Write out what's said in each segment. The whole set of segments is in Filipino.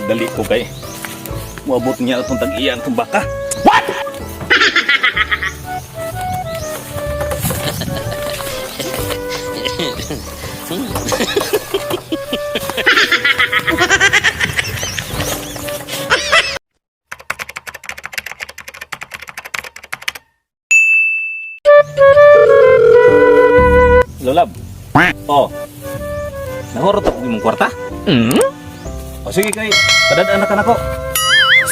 Dali ko kay muabot niya itong tag-iyan itong baka. Lolab. Oh. Nahurot ako di mong kwarta? O sige kay, padadaan na ka na ko.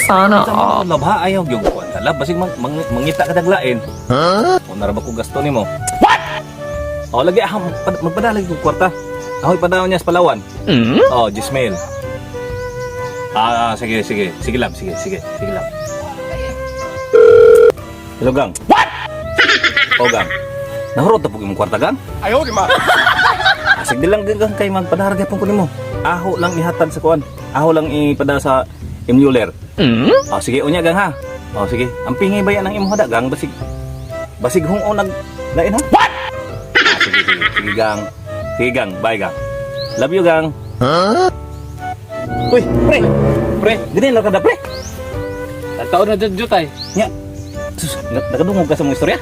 Sana all. Lab ha, ayaw yung kwarta. Lab, basig mangita ka daglain. O naraba ko gasto ni mo. What? O lagi, magpadala yung kwarta. Ahoy padawan niya sa Palawan. O, Gismail. Sige, sige. Sige lab, sige lab. Hello gang. What? O gang. Nahurot na po yung kwarta gang? Ayaw di ma. Sige lang din kay magpadarga pong kunin mo. Aho lang ihatag sa kuan. Aho lang ipada sa Mueller. Oh sige unya gang ha. Oh sige. Ang pingay ba yan ng imo hada gang basig hung nag lain ha. What? Sige gang. Sige gang, bye gang. Love you gang. Uy, pre. Dili lang kada pre. Taon na jutay. Nya. Sus, nakadungog ka sa mong istorya?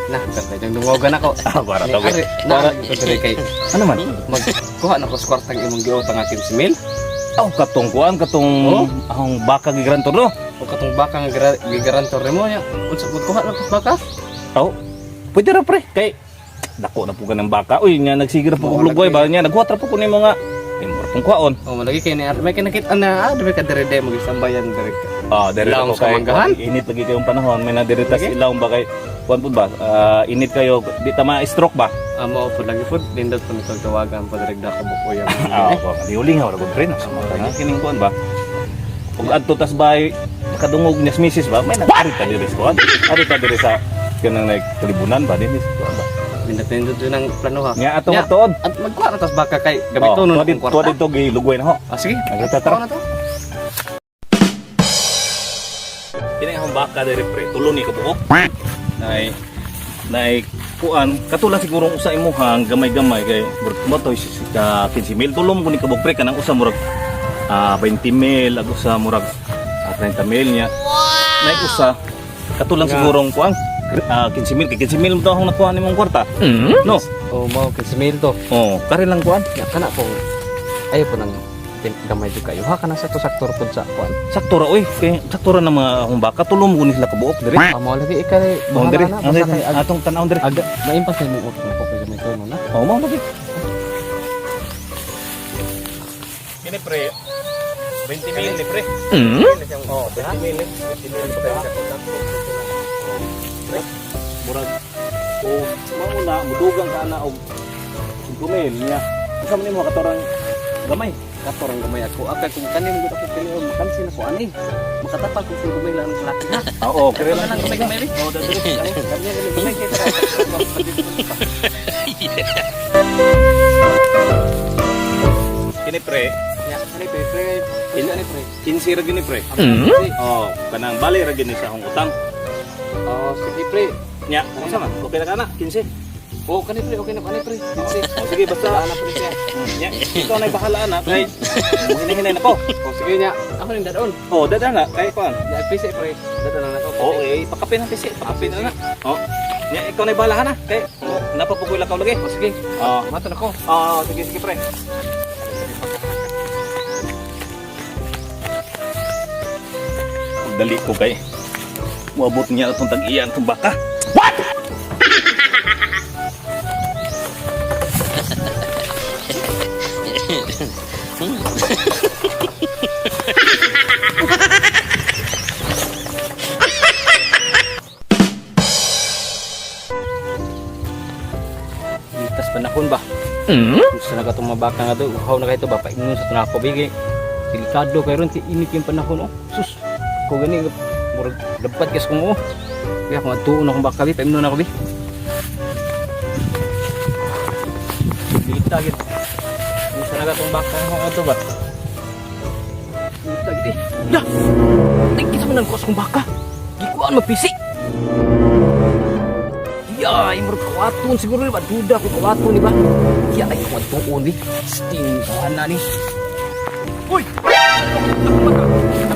Nah, katay dungogan ako. Para to. Para dire kay Ano man? magkuha na ko sa kwartang imong giutang akin si Mil. Katong kuan, katong ahong baka gigarantor no. O katong baka nga gigarantor mo nya. Unsa pud kuha na ko sa baka? Pwede ra pre, kay dako na po ka ng baka. Uy, nga nagsigir po ko lugoy ba niya. Naghuwat ra po ko nimo nga. Imor pong kuaon. Malagi kay ni may kinakita na diri ka dire mo gisambayan dire ka. Dere Ilaw ko sa kay manggahan? init lagi kayong panahon. May nadirita sa ilaw ba kay kuan pud ba? Init kayo, di ta ma-stroke ba? Amo po lagi po dindot po nitong tawagan pa dire da ka buko yan. Di uling ha, ragod rin. Sa mga kining kuan ba? Ug adto tas bay makadungog niya sa misis ba? May nagkarita diri sa kuan. Arita diri sa kanang kalibunan ba dinhi kuan ba? Dindot doon ang plano ha. Nya atong atuod. At magkuha na tas baka kay gamito nun ang Tuwa kwarta. dito gilugoy na ho. Sige. Nagtatara. Na to. Kini ang baka diri pre, tulo ni kabuok. Nay kuan, katulad siguro usa imuhang gamay-gamay kay motoy sa 15 mil tulong ko ni kabuok pre kanang usa murag 20 mil, ag usa murag 30 mil nya. Nay usa katulad siguro kuan 15 mil, 15 mil mo to akong nakuha nimong kwarta. No. Mao kay si Mil to. Kare lang kuan. Kana po. Ayo po nang gamay jud kayo. Ha kana sa to saktor pud sa kuan. Sakto ra oy, kay sakto ra na mga akong baka tulong ko ni sila kabuok diri. Amo lagi ikay Diri, na basta kay atong tan-aw diri. aga maimpas na mo utang ko kay may tono na. Mao lagi. Kini pre, 20 mil ni pre. 20 mil. 20 mil pa tayo sa pre. Murag mauna mudugang ka na og 5 mil niya. Asa man nimo katorang gamay. Katorang gamay ako. Akay kung kanin gud ako pili makansi na ko ani. Makatapal ko sa gamay lang sa laki ha. Oo, kire lang Lang gamay. dadiri. Kanya gamay kay tara. Kini pre, Ya, ani pre. Ani pre. 15 ra gini pre. Kanang bali ra gini sa akong utang. Sige pre. Nya, asa man? Okay na kana 15. Kani pre, okay na kani pre. Sige basta Ana pre siya. nya, ikaw na bahala na kay hinahinay na ko. Sige niya. Ako ning dadon. Dada na kay kuan. Ya PC pre. Dadon na ako. Pakapin ang pisi, pakapin na. Nya ikaw na bahala na kay napapugoy lakaw lagi. Sige. Mato na ko. Sige pre. Dali ko kay muabot niya itong tag-iyan itong baka. What? Litas panahon ba? Gusto na ka itong mabaka nga doon. Uhaw na kayo ito ba? Painom sa tunako bigay. Delikado kayo rin. Init yung panahon. Sus. Kung gani. Murag dapat kas kung kaya kung atuon akong baka. Painom na ako. Lita git. Gusto na ka itong baka nga ito ba? Lita git. Ya! Tingkis mo ng kuwas kong baka. Gikuan mapisi. Ya, ay murag kawaton siguro ni ba duda ko kawaton ni ba? Ya ay kawaton ni. Sting ana ni. Uy! Ako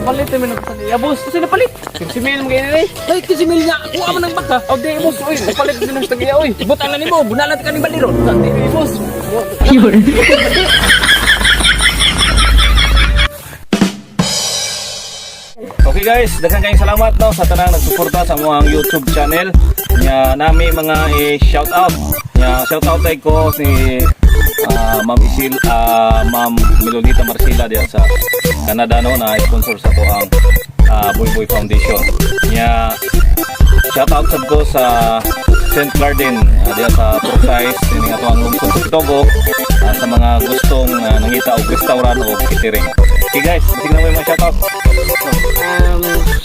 napalit naman ako sa iya, boss. Kasi napalit. Si Mil mo ganyan eh. Ay, kasi Mil niya. Kuha mo ng baka. O, di, boss. Uy, napalit din ng tagiya, uy. Butan na ni mo. Bunalat ka ni Baliro. Di, boss. Okay guys, daghang kayong salamat no sa tanang nagsuporta sa among YouTube channel. Nya nami mga i-shout out. Nya shout out ay ko si Ma'am Isil, Ma'am Milolita Marcila diya sa Canada no na sponsor sa to ang Boy Boy Foundation. Nya shout out sad ko sa St. Garden diya sa Procise ini nga tuang lungsod sa Togo sa mga gustong nangita og restaurant o catering. Okay guys, sige na mo yung shout out.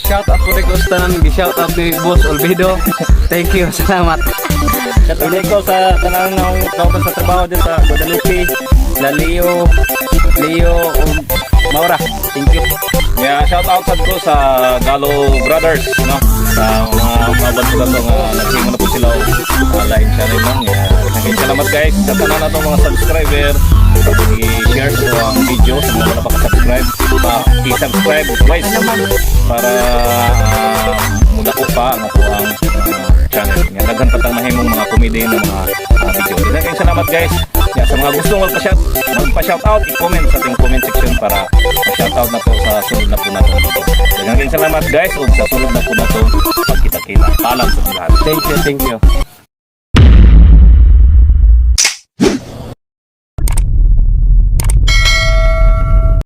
Shout out po rin ko sa tanan. Shout out ni Boss Olvido. Thank you. Salamat. Shout out ko sa tanang ng kauban sa trabaho din sa Guadalupe, la Leo, Maura. Thank you. Yeah, shout out sad ko sa Galo Brothers, no? Sa mga kauban sila to nga nagsimula na po sila line channel lang. Yeah, salamat guys sa tanan na mga subscriber. I-share ko ang video sa mga wala pa ka-subscribe. I-subscribe guys para mula ko pa ang ako ang channel. Daghan patang mahimong mga komedy ng mga video. Daghang salamat guys. Sa mga gustong magpa-shout out, i-comment sa ating comment section para ma-shout out na po sa sunod na po na ito. Daghang salamat guys ug sa sunod na po na ito pagkita-kita. Paalam sa lahat. Thank you.